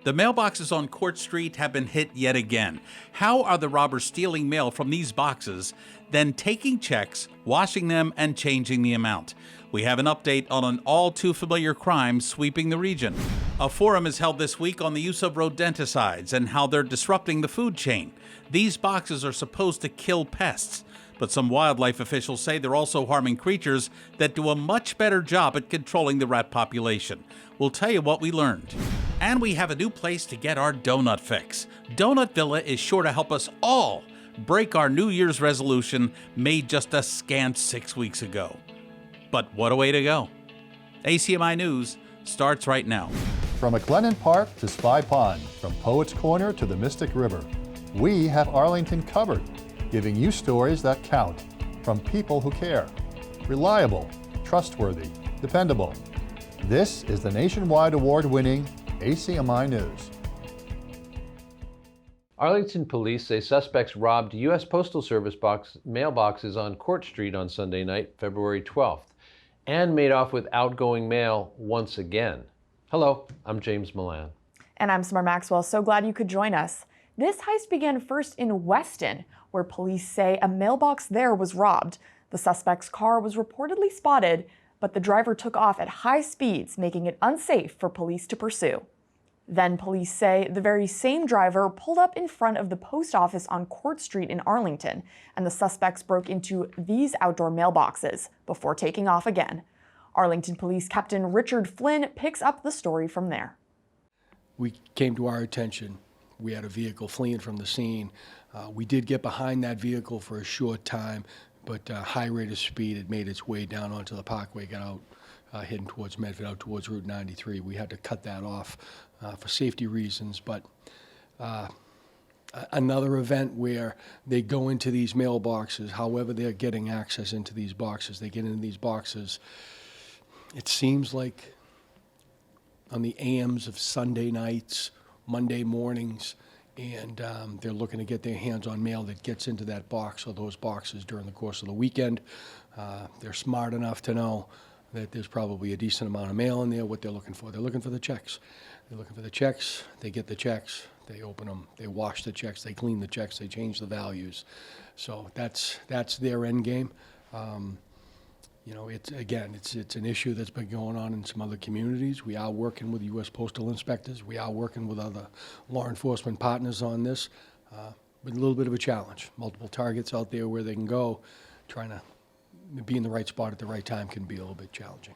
The mailboxes on Court Street have been hit yet again. How are the robbers stealing mail from these boxes, then taking checks, washing them, and changing the amount? We have an update on an all-too-familiar crime sweeping the region. A forum is held this week on the use of rodenticides and how they're disrupting the food chain. These boxes are supposed to kill pests, but some wildlife officials say they're also harming creatures that do a much better job at controlling the rat population. We'll tell you what we learned. And we have a new place to get our donut fix. Donut Villa is sure to help us all break our New Year's resolution made just a scant 6 weeks ago. But what a way to go. ACMi News starts right now. From McLennan Park to Spy Pond, from Poets Corner to the Mystic River, we have Arlington covered, giving you stories that count from people who care. Reliable, trustworthy, dependable. This is the nationwide award-winning ACMi News. Arlington police say suspects robbed U.S. Postal Service mailboxes on Court Street on Sunday night, February 12th, and made off with outgoing mail once again. Hello, I'm James Milan. And I'm Summer Maxwell. So glad you could join us. This heist began first in Weston, where police say a mailbox there was robbed. The suspect's car was reportedly spotted, but the driver took off at high speeds, making it unsafe for police to pursue. Then police say the very same driver pulled up in front of the post office on Court Street in Arlington, and the suspects broke into these outdoor mailboxes before taking off again. Arlington Police Captain Richard Flynn picks up the story from there. We came to our attention. We had a vehicle fleeing from the scene. We did get behind that vehicle for a short time, but high rate of speed, it made its way down onto the parkway, got out, heading towards Medford, out towards Route 93. We had to cut that off for safety reasons, but another event where they go into these mailboxes, however they're getting access into these boxes, they get into these boxes, it seems like on the AMs of Sunday nights, Monday mornings, and they're looking to get their hands on mail that gets into that box or those boxes during the course of the weekend. They're smart enough to know that there's probably a decent amount of mail in there. What they're looking for, they're looking for the checks. They're looking for the checks, they get the checks, they open them, they wash the checks, they clean the checks, they change the values. So that's their end game. You know, it's an issue that's been going on in some other communities. We are working with U.S. Postal Inspectors. We are working with other law enforcement partners on this, with a little bit of a challenge. Multiple targets out there where they can go. Trying to be in the right spot at the right time can be a little bit challenging.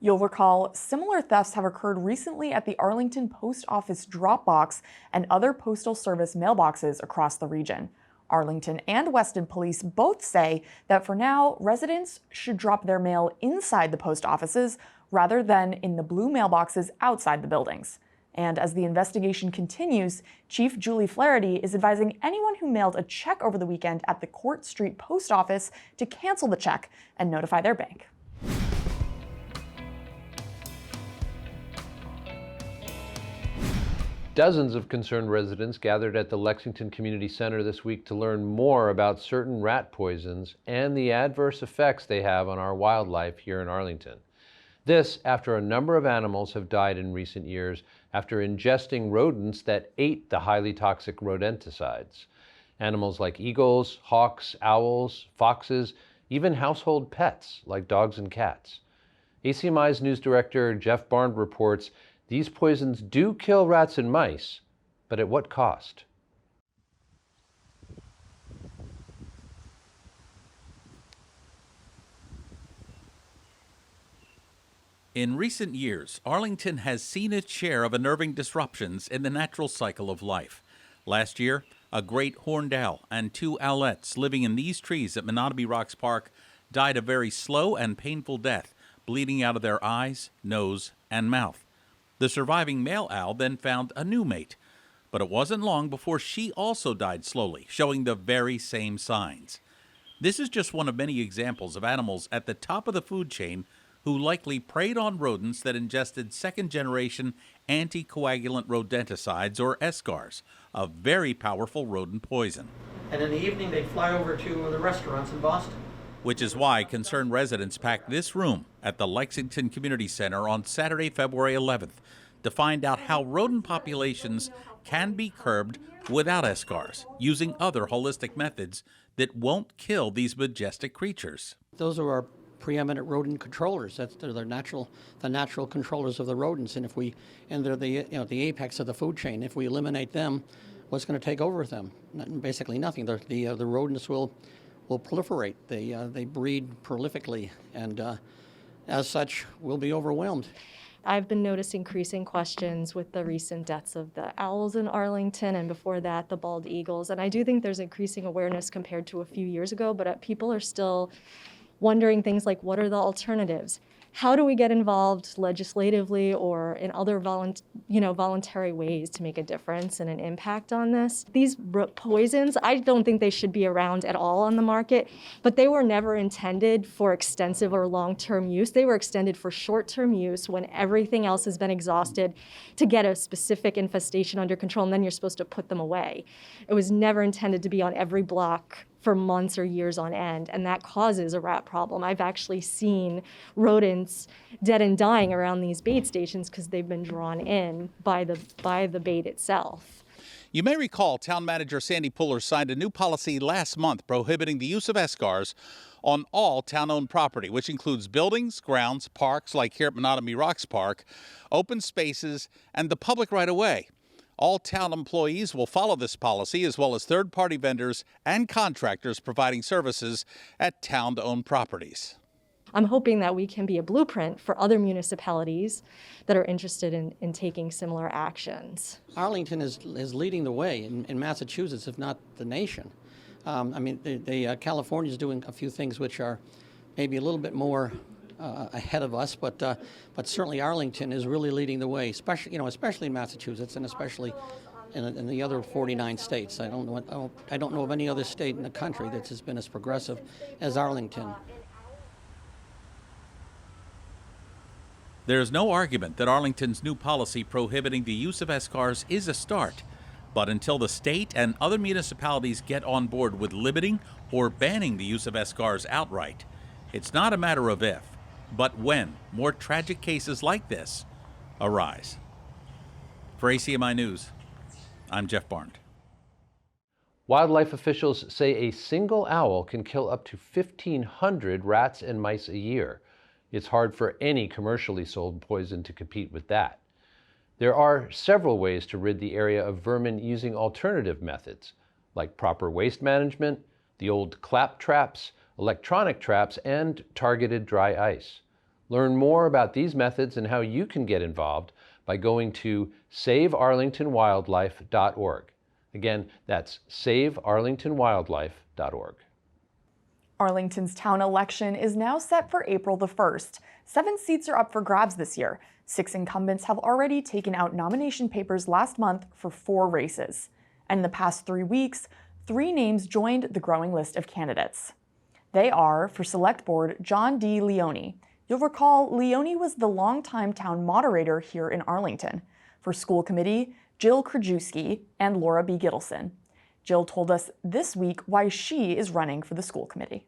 You'll recall similar thefts have occurred recently at the Arlington Post Office drop box and other Postal Service mailboxes across the region. Arlington and Weston police both say that for now, residents should drop their mail inside the post offices rather than in the blue mailboxes outside the buildings. And as the investigation continues, Chief Julie Flaherty is advising anyone who mailed a check over the weekend at the Court Street Post Office to cancel the check and notify their bank. Dozens of concerned residents gathered at the Lexington Community Center this week to learn more about certain rat poisons and the adverse effects they have on our wildlife here in Arlington. This after a number of animals have died in recent years after ingesting rodents that ate the highly toxic rodenticides. Animals like eagles, hawks, owls, foxes, even household pets like dogs and cats. ACMi's news director Jeff Barnes reports these poisons do kill rats and mice, but at what cost? In recent years, Arlington has seen its share of unnerving disruptions in the natural cycle of life. Last year, a great horned owl and 2 owlets living in these trees at Menotomy Rocks Park died a very slow and painful death, bleeding out of their eyes, nose, and mouth. The surviving male owl then found a new mate, but it wasn't long before she also died slowly, showing the very same signs. This is just one of many examples of animals at the top of the food chain who likely preyed on rodents that ingested second-generation anticoagulant rodenticides, or SCARs, a very powerful rodent poison. And in the evening, they'd fly over to the restaurants in Boston. Which is why concerned residents packed this room at the Lexington Community Center on Saturday, February 11th, to find out how rodent populations can be curbed without escars, using other holistic methods that won't kill these majestic creatures. Those are our preeminent rodent controllers. They're the natural controllers of the rodents. And they're the apex of the food chain. If we eliminate them, what's going to take over with them? Basically nothing. The rodents will proliferate. They breed prolifically, and as such, we'll be overwhelmed. I've been noticing increasing questions with the recent deaths of the owls in Arlington, and before that, the bald eagles. And I do think there's increasing awareness compared to a few years ago, but people are still wondering things like, what are the alternatives? How do we get involved legislatively or in other voluntary ways to make a difference and an impact on this? These poisons, I don't think they should be around at all on the market, but they were never intended for extensive or long-term use. They were extended for short-term use when everything else has been exhausted to get a specific infestation under control, and then you're supposed to put them away. It was never intended to be on every block for months or years on end, and that causes a rat problem. I've actually seen rodents dead and dying around these bait stations because they've been drawn in by the bait itself. You may recall Town Manager Sandy Puller signed a new policy last month prohibiting the use of escars on all town-owned property, which includes buildings, grounds, parks like here at Menotomy Rocks Park, open spaces, and the public right-of-way. All town employees will follow this policy, as well as third-party vendors and contractors providing services at town-owned properties. I'm hoping that we can be a blueprint for other municipalities that are interested in taking similar actions. Arlington is leading the way in Massachusetts, if not the nation. California is doing a few things which are maybe a little bit more ahead of us, but certainly Arlington is really leading the way, especially in Massachusetts and especially in the other 49 states. I don't know of any other state in the country that has been as progressive as Arlington. There is no argument that Arlington's new policy prohibiting the use of escars is a start. But until the state and other municipalities get on board with limiting or banning the use of escars outright, it's not a matter of if, but when more tragic cases like this arise. For ACMi News, I'm Jeff Barnes. Wildlife officials say a single owl can kill up to 1,500 rats and mice a year. It's hard for any commercially sold poison to compete with that. There are several ways to rid the area of vermin using alternative methods, like proper waste management, the old clap traps, electronic traps, and targeted dry ice. Learn more about these methods and how you can get involved by going to savearlingtonwildlife.org. Again, that's savearlingtonwildlife.org. Arlington's town election is now set for April the 1st. 7 seats are up for grabs this year. 6 incumbents have already taken out nomination papers last month for 4 races. And in the past 3 weeks, 3 names joined the growing list of candidates. They are, for Select Board, John D. Leone. You'll recall Leone was the longtime town moderator here in Arlington. For School Committee, Jill Krajewski and Laura B. Gittleson. Jill told us this week why she is running for the school committee.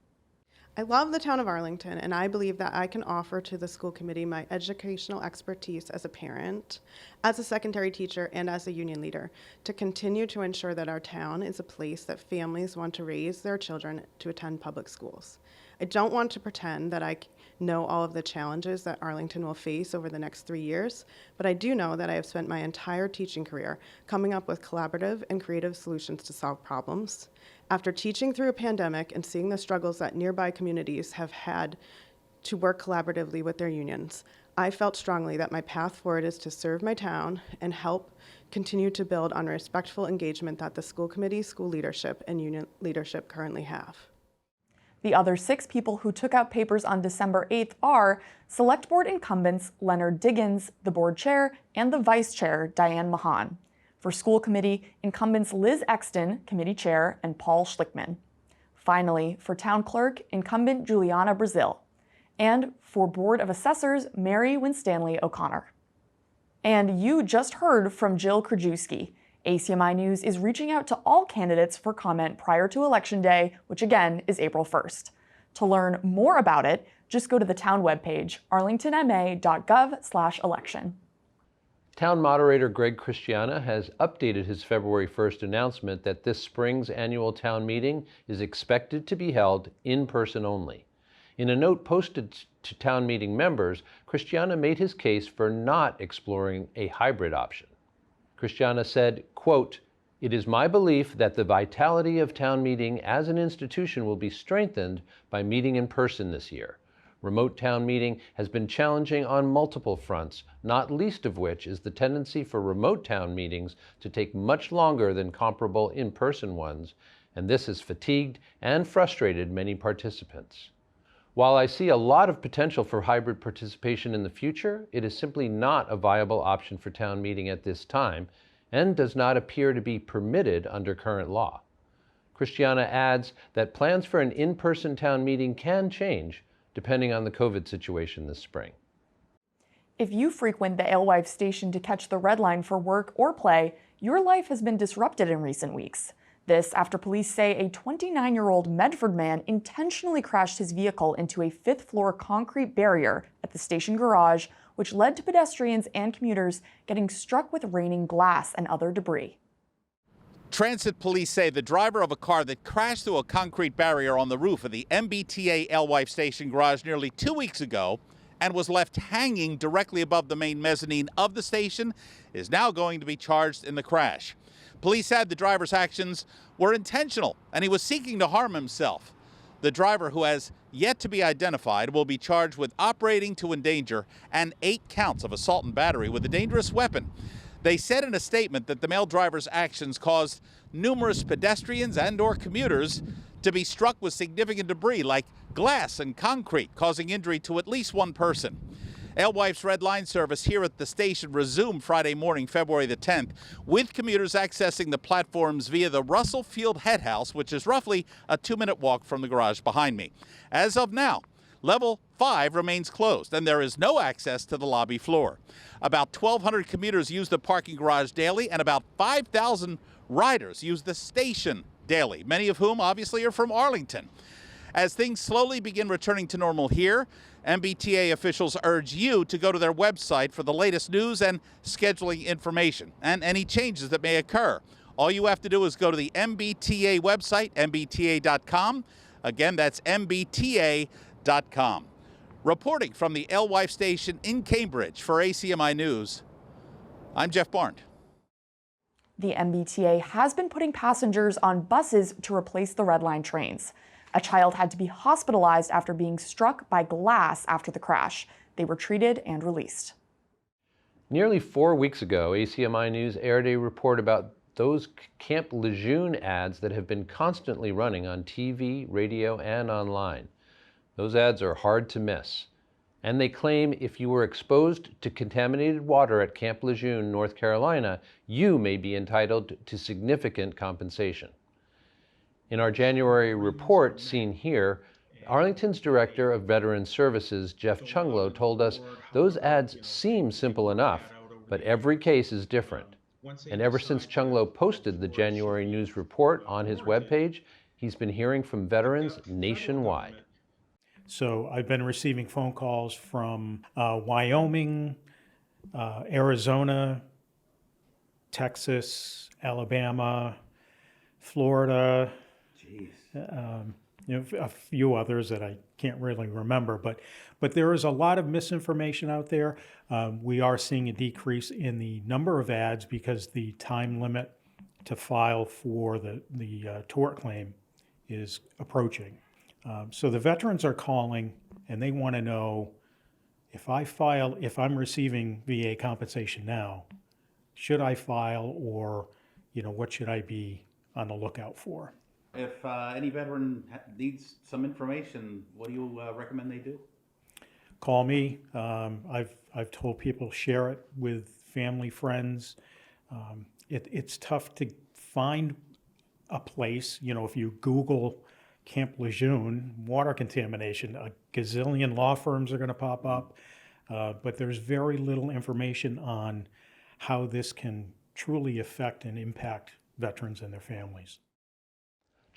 I love the town of Arlington, and I believe that I can offer to the school committee my educational expertise as a parent, as a secondary teacher, and as a union leader to continue to ensure that our town is a place that families want to raise their children to attend public schools. I don't want to pretend that I know all of the challenges that Arlington will face over the next 3 years, but I do know that I have spent my entire teaching career coming up with collaborative and creative solutions to solve problems. After teaching through a pandemic and seeing the struggles that nearby communities have had to work collaboratively with their unions, I felt strongly that my path forward is to serve my town and help continue to build on respectful engagement that the school committee, school leadership, and union leadership currently have. The other 6 people who took out papers on December 8th are Select Board incumbents Leonard Diggins, the board chair, and the vice chair, Diane Mahan. For School Committee, incumbents Liz Exton, committee chair, and Paul Schlickman. Finally, for Town Clerk, incumbent Juliana Brazil. And for Board of Assessors, Mary Winstanley O'Connor. And you just heard from Jill Krajewski. ACMi News is reaching out to all candidates for comment prior to Election Day, which again is April 1st. To learn more about it, just go to the town webpage, arlingtonma.gov/election. Town Moderator Greg Christiana has updated his February 1st announcement that this spring's annual town meeting is expected to be held in person only. In a note posted to town meeting members, Christiana made his case for not exploring a hybrid option. Christiana said, quote, "It is my belief that the vitality of town meeting as an institution will be strengthened by meeting in person this year. Remote town meeting has been challenging on multiple fronts, not least of which is the tendency for remote town meetings to take much longer than comparable in-person ones, and this has fatigued and frustrated many participants. While I see a lot of potential for hybrid participation in the future, it is simply not a viable option for town meeting at this time and does not appear to be permitted under current law." Christiana adds that plans for an in-person town meeting can change depending on the COVID situation this spring. If you frequent the Alewife station to catch the Red Line for work or play, your life has been disrupted in recent weeks. This after police say a 29-year-old Medford man intentionally crashed his vehicle into a fifth-floor concrete barrier at the station garage, which led to pedestrians and commuters getting struck with raining glass and other debris. Transit police say the driver of a car that crashed through a concrete barrier on the roof of the MBTA Alewife station garage nearly 2 weeks ago and was left hanging directly above the main mezzanine of the station is now going to be charged in the crash. Police said the driver's actions were intentional and he was seeking to harm himself. The driver, who has yet to be identified, will be charged with operating to endanger and 8 counts of assault and battery with a dangerous weapon. They said in a statement that the male driver's actions caused numerous pedestrians and/or commuters to be struck with significant debris like glass and concrete, causing injury to at least one person. Alewife's Red Line service here at the station resumed Friday morning, February the 10th, with commuters accessing the platforms via the Russell Field Head House, which is roughly a 2-minute walk from the garage behind me. As of now, Level 5 remains closed, and there is no access to the lobby floor. About 1,200 commuters use the parking garage daily, and about 5,000 riders use the station daily, many of whom obviously are from Arlington. As things slowly begin returning to normal here, MBTA officials urge you to go to their website for the latest news and scheduling information and any changes that may occur. All you have to do is go to the MBTA website, mbta.com. Again, that's mbta.com. Reporting from the Alewife station in Cambridge for ACMi News, I'm Jeff Barnes. The MBTA has been putting passengers on buses to replace the Red Line trains. A child had to be hospitalized after being struck by glass after the crash. They were treated and released. Nearly 4 weeks ago, ACMi News aired a report about those Camp Lejeune ads that have been constantly running on TV, radio, and online. Those ads are hard to miss. And they claim if you were exposed to contaminated water at Camp Lejeune, North Carolina, you may be entitled to significant compensation. In our January report seen here, Arlington's Director of Veterans Services, Jeff Chunglo, told us those ads seem simple enough, but every case is different. And ever since Chunglo posted the January news report on his webpage, he's been hearing from veterans nationwide. So I've been receiving phone calls from Wyoming, Arizona, Texas, Florida, a few others that I can't really remember, but there is a lot of misinformation out there. We are seeing a decrease in the number of ads because the time limit to file for the tort claim is approaching. So the veterans are calling and they want to know if I'm receiving VA compensation now, should I file, or what should I be on the lookout for? If any veteran needs some information, what do you recommend they do? Call me. I've told people share it with family, friends. It's tough to find a place. If you Google Camp Lejeune water contamination, a gazillion law firms are going to pop up, but there's very little information on how this can truly affect and impact veterans and their families.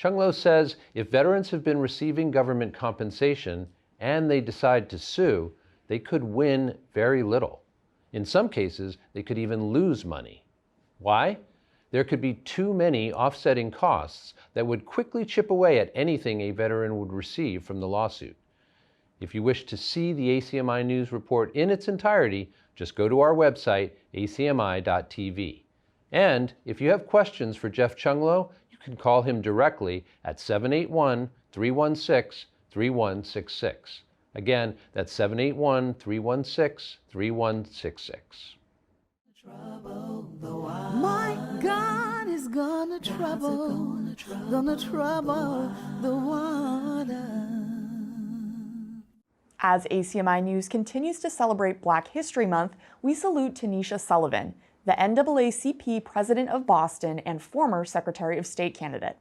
Chunglo says if veterans have been receiving government compensation and they decide to sue, they could win very little. In some cases, they could even lose money. Why? There could be too many offsetting costs that would quickly chip away at anything a veteran would receive from the lawsuit. If you wish to see the ACMi News report in its entirety, just go to our website, acmi.tv. And if you have questions for Jeff Chunglo, you can call him directly at 781-316-3166. Again, that's 781-316-3166. My God is gonna trouble the water. As ACMi News continues to celebrate Black History Month, we salute Tanisha Sullivan, the NAACP president of Boston and former Secretary of State candidate.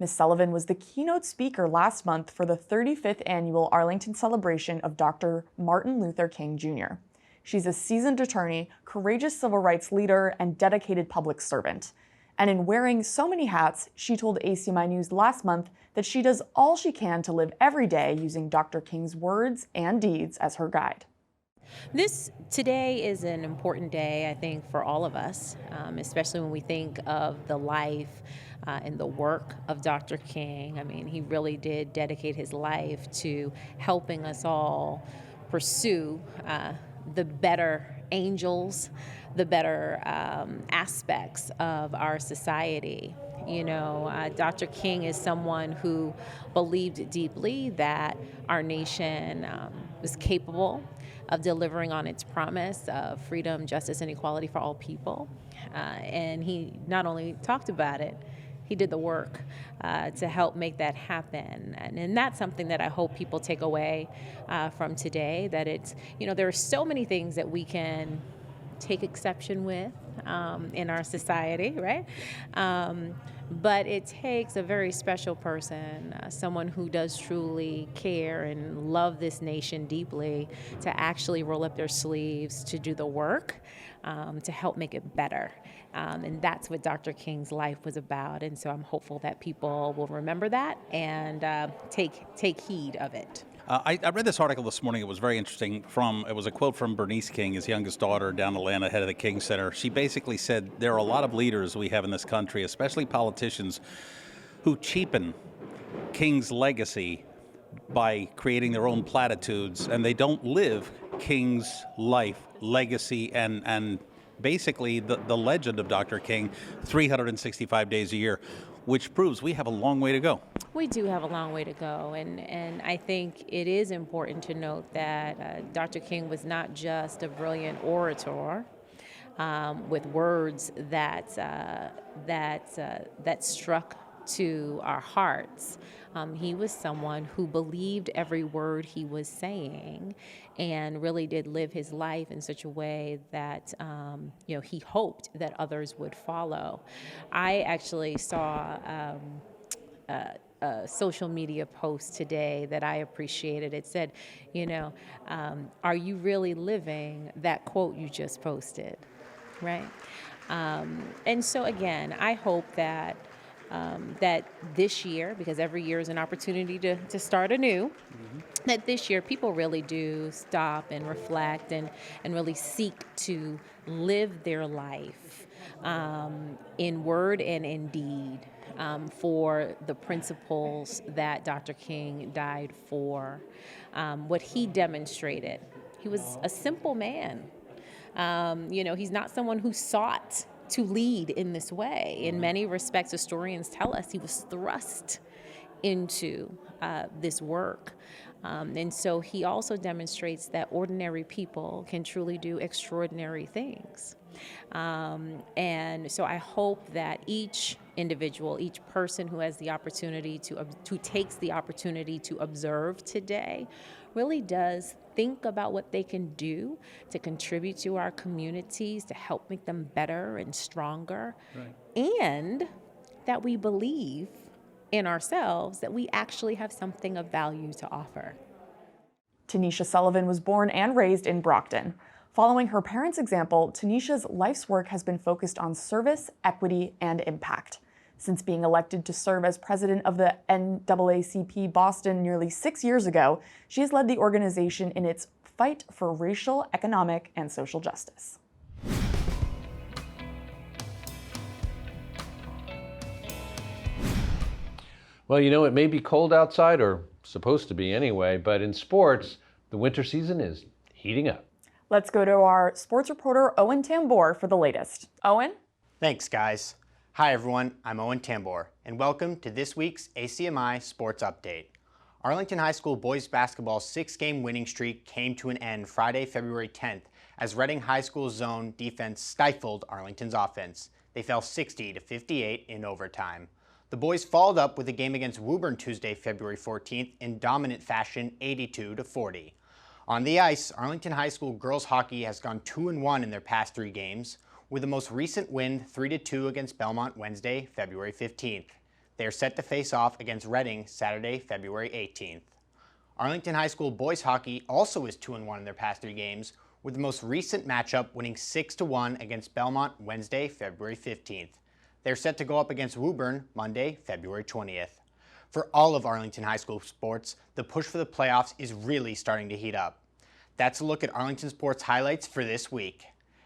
Ms. Sullivan was the keynote speaker last month for the 35th annual Arlington celebration of Dr. Martin Luther King Jr. She's a seasoned attorney, courageous civil rights leader, and dedicated public servant. And in wearing so many hats, she told ACMi News last month that she does all she can to live every day using Dr. King's words and deeds as her guide. Today is an important day, I think, for all of us, especially when we think of the life and the work of Dr. King. I mean, he really did dedicate his life to helping us all pursue the better angels, the better aspects of our society. You know, Dr. King is someone who believed deeply that our nation was capable of delivering on its promise of freedom, justice, and equality for all people. And he not only talked about it, he did the work to help make that happen. And that's something that I hope people take away from today, that it's, you know, there are so many things that we can take exception with in our society, right? But it takes a very special person, someone who does truly care and love this nation deeply, to actually roll up their sleeves to do the work to help make it better. And that's what Dr. King's life was about. And so I'm hopeful that people will remember that and take heed of it. I read this article this morning. It was very interesting. It was a quote from Bernice King, his youngest daughter, down in Atlanta, head of the King Center. She basically said there are a lot of leaders we have in this country, especially politicians, who cheapen King's legacy by creating their own platitudes, and they don't live King's life, legacy, and basically the legend of Dr. King 365 days a year, which proves we have a long way to go. We do have a long way to go, and I think it is important to note that Dr. King was not just a brilliant orator with words that struck to our hearts. He was someone who believed every word he was saying and really did live his life in such a way that he hoped that others would follow. I actually saw a social media post today that I appreciated. It said, are you really living that quote you just posted, right? And so again, I hope that that this year, because every year is an opportunity to start anew, that this year people really do stop and reflect and really seek to live their life in word and in deed for the principles that Dr. King died for. What he demonstrated, he was a simple man. He's not someone who sought to lead in this way. In many respects, historians tell us he was thrust into this work. And so he also demonstrates that ordinary people can truly do extraordinary things. And so I hope that each individual, each person who has the opportunity who takes the opportunity to observe today, really does think about what they can do to contribute to our communities, to help make them better and stronger, right. And that we believe in ourselves that we actually have something of value to offer. Tanisha Sullivan was born and raised in Brockton. Following her parents' example, Tanisha's life's work has been focused on service, equity, and impact. Since being elected to serve as president of the NAACP Boston nearly 6 years ago, she has led the organization in its fight for racial, economic, and social justice. Well, you know, it may be cold outside, or supposed to be anyway, but in sports, the winter season is heating up. Let's go to our sports reporter, Owen Tambor, for the latest. Owen? Thanks, guys. Hi, everyone. I'm Owen Tambor, and welcome to this week's ACMi Sports Update. Arlington High School boys basketball's 6-game winning streak came to an end Friday, February 10th, as Reading High School's zone defense stifled Arlington's offense. They fell 60-58 in overtime. The boys followed up with a game against Woburn Tuesday, February 14th in dominant fashion, 82-40. On the ice, Arlington High School girls hockey has gone 2-1 in their past 3 games, with the most recent win 3-2 against Belmont Wednesday, February 15th. They are set to face off against Reading Saturday, February 18th. Arlington High School boys hockey also is 2-1 in their past 3 games, with the most recent matchup winning 6-1 against Belmont Wednesday, February 15th. They're set to go up against Woburn Monday, February 20th. For all of Arlington High School sports, the push for the playoffs is really starting to heat up. That's a look at Arlington sports highlights for this week.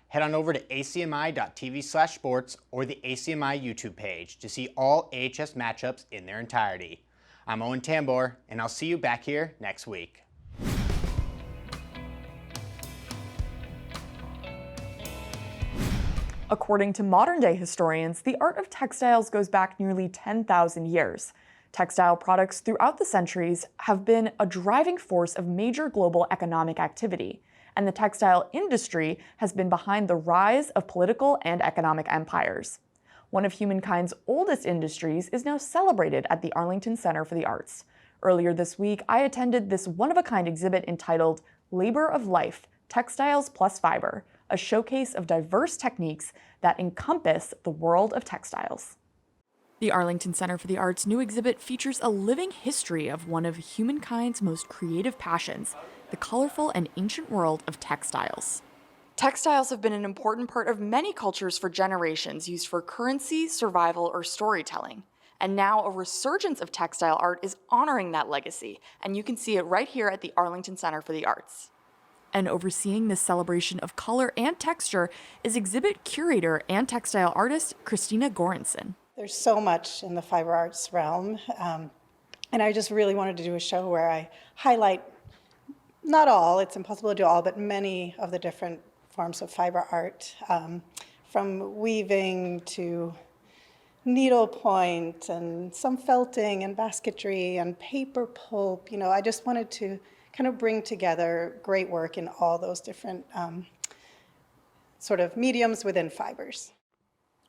Head on over to acmi.tv/sports or the ACMi YouTube page to see all AHS matchups in their entirety. I'm Owen Tambor, and I'll see you back here next week. According to modern-day historians, the art of textiles goes back nearly 10,000 years. Textile products throughout the centuries have been a driving force of major global economic activity, and the textile industry has been behind the rise of political and economic empires. One of humankind's oldest industries is now celebrated at the Arlington Center for the Arts. Earlier this week, I attended this one-of-a-kind exhibit entitled Labor of Life, Textiles Plus Fiber, a showcase of diverse techniques that encompass the world of textiles. The Arlington Center for the Arts' new exhibit features a living history of one of humankind's most creative passions, the colorful and ancient world of textiles. Textiles have been an important part of many cultures for generations, used for currency, survival, or storytelling. And now a resurgence of textile art is honoring that legacy, and you can see it right here at the Arlington Center for the Arts. And overseeing this celebration of color and texture is exhibit curator and textile artist Christina Goranson. There's so much in the fiber arts realm, and I just really wanted to do a show where I highlight, not all, it's impossible to do all, but many of the different forms of fiber art, from weaving to needlepoint and some felting and basketry and paper pulp. You know, I just wanted to kind of bring together great work in all those different sort of mediums within fibers.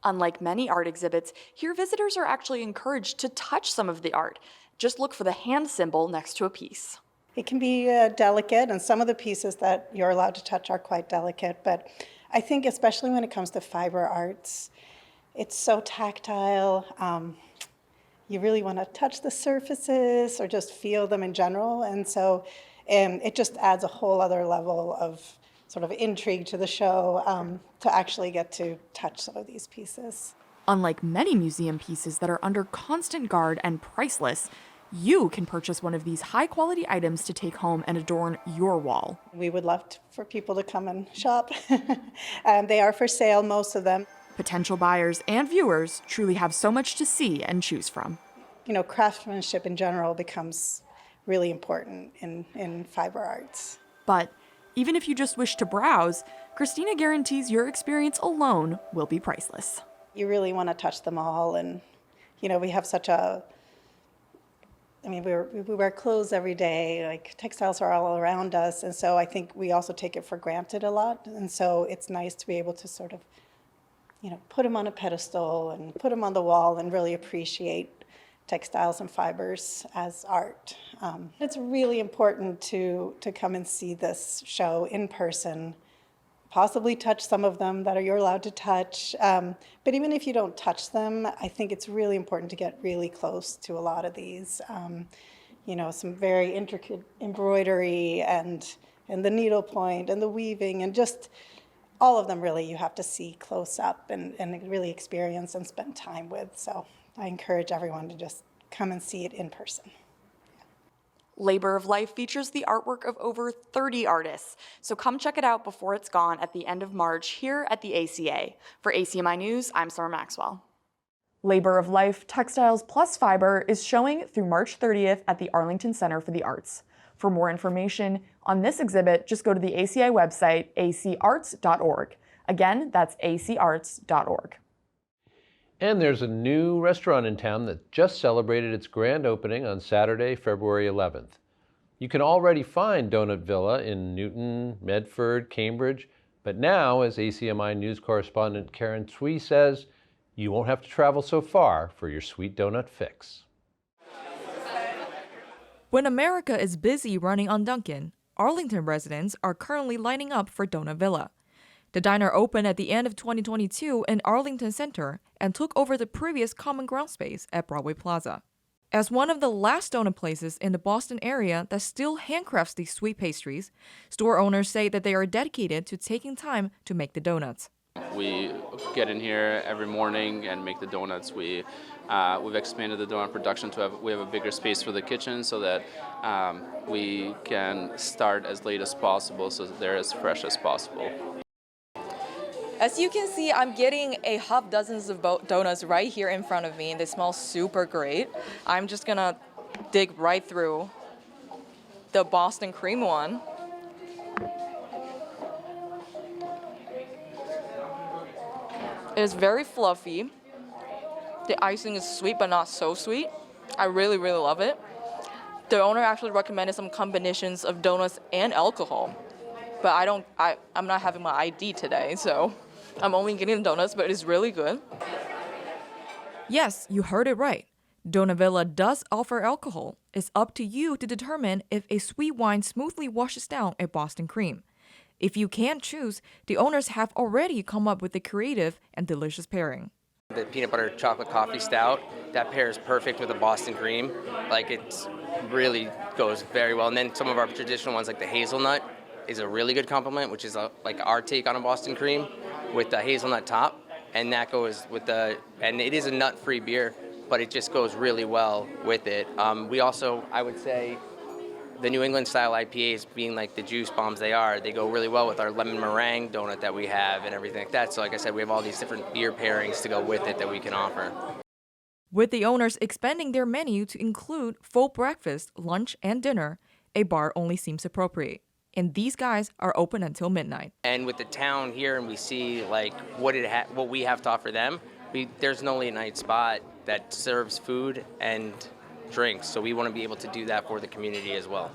Unlike many art exhibits, here visitors are actually encouraged to touch some of the art. Just look for the hand symbol next to a piece. It can be delicate, and some of the pieces that you're allowed to touch are quite delicate, but I think especially when it comes to fiber arts, it's so tactile. You really want to touch the surfaces or just feel them in general, and so it just adds a whole other level of sort of intrigue to the show to actually get to touch some of these pieces. Unlike many museum pieces that are under constant guard and priceless, you can purchase one of these high-quality items to take home and adorn your wall. We would love for people to come and shop. They are for sale, most of them. Potential buyers and viewers truly have so much to see and choose from. You know, craftsmanship in general becomes really important in fiber arts. But even if you just wish to browse, Christina guarantees your experience alone will be priceless. You really want to touch them all, and you know, we have such a, I mean, we wear clothes every day, like textiles are all around us, and so I think we also take it for granted a lot, and so it's nice to be able to sort of, you know, put them on a pedestal and put them on the wall and really appreciate textiles and fibers as art. It's really important to come and see this show in person, possibly touch some of them that you're allowed to touch. But even if you don't touch them, I think it's really important to get really close to a lot of these. You know, some very intricate embroidery and the needlepoint and the weaving, and just all of them really you have to see close up and really experience and spend time with. So I encourage everyone to just come and see it in person. Labor of Life features the artwork of over 30 artists, so come check it out before it's gone at the end of March here at the ACA. For ACMi News, I'm Summer Maxwell. Labor of Life Textiles Plus Fiber is showing through March 30th at the Arlington Center for the Arts. For more information on this exhibit, just go to the ACI website, acarts.org. Again, that's acarts.org. And there's a new restaurant in town that just celebrated its grand opening on Saturday, February 11th. You can already find Donut Villa in Newton, Medford, Cambridge, but now, as ACMi News correspondent Karen Tsui says, you won't have to travel so far for your sweet donut fix. When America is busy running on Dunkin', Arlington residents are currently lining up for Donut Villa. The diner opened at the end of 2022 in Arlington Center and took over the previous common ground space at Broadway Plaza. As one of the last donut places in the Boston area that still handcrafts these sweet pastries, store owners say that they are dedicated to taking time to make the donuts. We get in here every morning and make the donuts. We've expanded the donut production to we have a bigger space for the kitchen so that we can start as late as possible so that they're as fresh as possible. As you can see, I'm getting a half dozens of donuts right here in front of me, and they smell super great. I'm just gonna dig right through the Boston cream one. It is very fluffy. The icing is sweet, but not so sweet. I really, really love it. The owner actually recommended some combinations of donuts and alcohol, but I'm not having my ID today, so I'm only getting donuts, but it is really good. Yes, you heard it right. Donut Villa does offer alcohol. It's up to you to determine if a sweet wine smoothly washes down a Boston cream. If you can't choose, the owners have already come up with a creative and delicious pairing. The peanut butter chocolate coffee stout, that pairs perfect with the Boston cream. Like, it really goes very well. And then some of our traditional ones, like the hazelnut, is a really good complement, which is like our take on a Boston cream with the hazelnut top. And that goes with and it is a nut-free beer, but it just goes really well with it. We also, I would say, the New England style IPAs, being like the juice bombs they go really well with our lemon meringue donut that we have and everything like that. So like I said, we have all these different beer pairings to go with it that we can offer. With the owners expanding their menu to include full breakfast, lunch, and dinner, a bar only seems appropriate. And these guys are open until midnight. And with the town here, and we see like what we have to offer them, there's no late night spot that serves food and drinks, so we want to be able to do that for the community as well.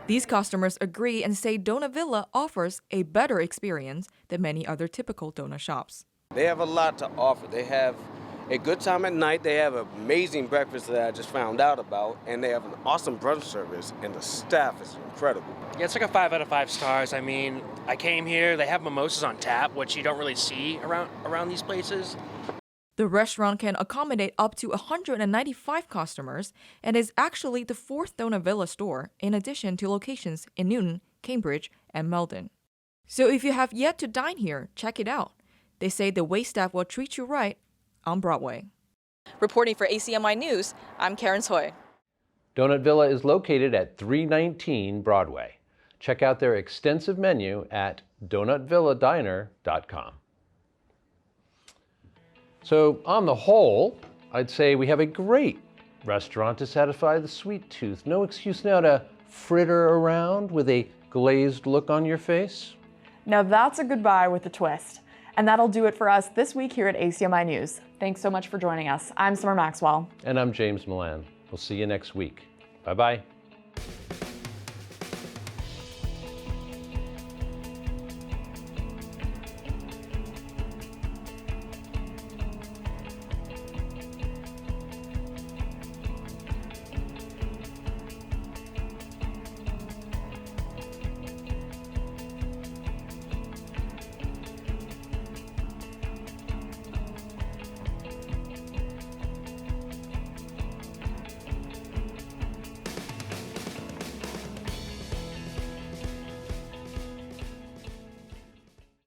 These customers agree and say Donut Villa offers a better experience than many other typical donut shops. They have a lot to offer. They have a good time at night. They have an amazing breakfast that I just found out about, and they have an awesome brunch service, and the staff is incredible. Yeah, it's like a 5 out of 5 stars. I mean, I came here, they have mimosas on tap, which you don't really see around these places. The restaurant can accommodate up to 195 customers and is actually the 4th Donut Villa store, in addition to locations in Newton, Cambridge, and Meldon. So if you have yet to dine here, check it out. They say the waitstaff will treat you right on Broadway. Reporting for ACMi News, I'm Karen Tsui. Donut Villa is located at 319 Broadway. Check out their extensive menu at donutvilladiner.com. So on the whole, I'd say we have a great restaurant to satisfy the sweet tooth. No excuse now to fritter around with a glazed look on your face. Now that's a goodbye with a twist. And that'll do it for us this week here at ACMi News. Thanks so much for joining us. I'm Summer Maxwell. And I'm James Milan. We'll see you next week. Bye-bye.